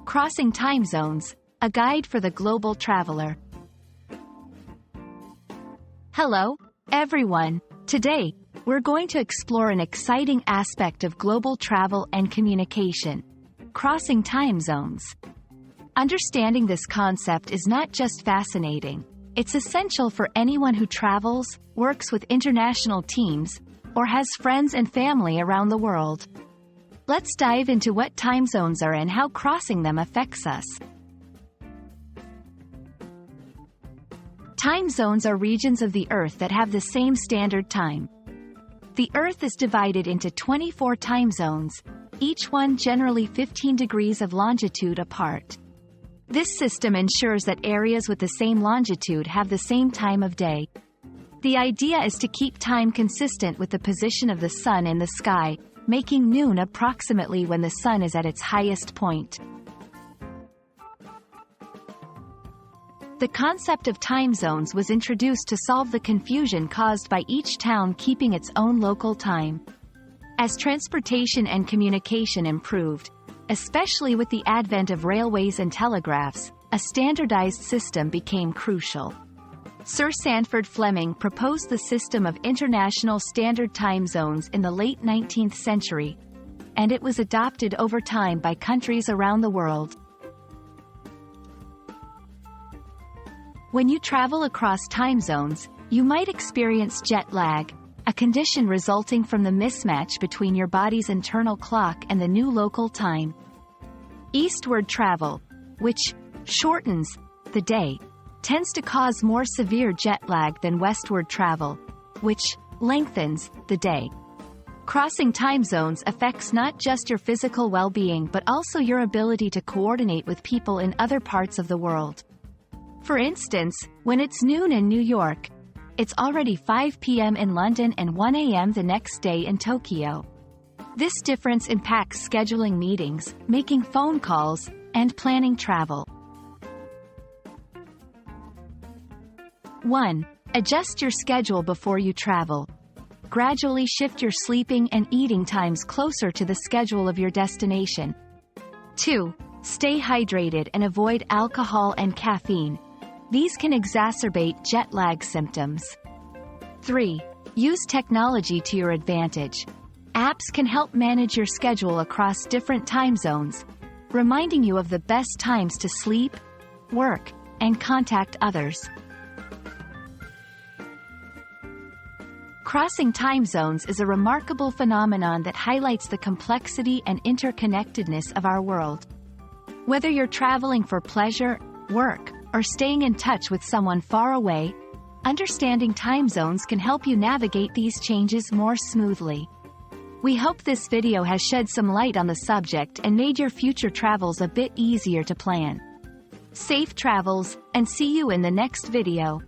Crossing Time Zones, a guide for the global traveler. Hello, everyone. Today, we're going to explore an exciting aspect of global travel and communication: crossing time zones. Understanding this concept is not just fascinating, it's essential for anyone who travels, works with international teams, or has friends and family around the world. Let's dive into what time zones are and how crossing them affects us. Time zones are regions of the Earth that have the same standard time. The Earth is divided into 24 time zones, each one generally 15 degrees of longitude apart. This system ensures that areas with the same longitude have the same time of day. The idea is to keep time consistent with the position of the sun in the sky, making noon approximately when the sun is at its highest point. The concept of time zones was introduced to solve the confusion caused by each town keeping its own local time. As transportation and communication improved, especially with the advent of railways and telegraphs, a standardized system became crucial. Sir Sandford Fleming proposed the system of international standard time zones in the late 19th century, and it was adopted over time by countries around the world. When you travel across time zones, you might experience jet lag, a condition resulting from the mismatch between your body's internal clock and the new local time. Eastward travel, which shortens the day, tends to cause more severe jet lag than westward travel, which lengthens the day. Crossing time zones affects not just your physical well-being but also your ability to coordinate with people in other parts of the world. For instance, when it's noon in New York, it's already 5 p.m. in London and 1 a.m. the next day in Tokyo. This difference impacts scheduling meetings, making phone calls, and planning travel. 1. Adjust your schedule before you travel. Gradually shift your sleeping and eating times closer to the schedule of your destination. 2. Stay hydrated and avoid alcohol and caffeine. These can exacerbate jet lag symptoms. 3. Use technology to your advantage. Apps can help manage your schedule across different time zones, reminding you of the best times to sleep, work, and contact others. Crossing time zones is a remarkable phenomenon that highlights the complexity and interconnectedness of our world. Whether you're traveling for pleasure, work, or staying in touch with someone far away, understanding time zones can help you navigate these changes more smoothly. We hope this video has shed some light on the subject and made your future travels a bit easier to plan. Safe travels, and see you in the next video.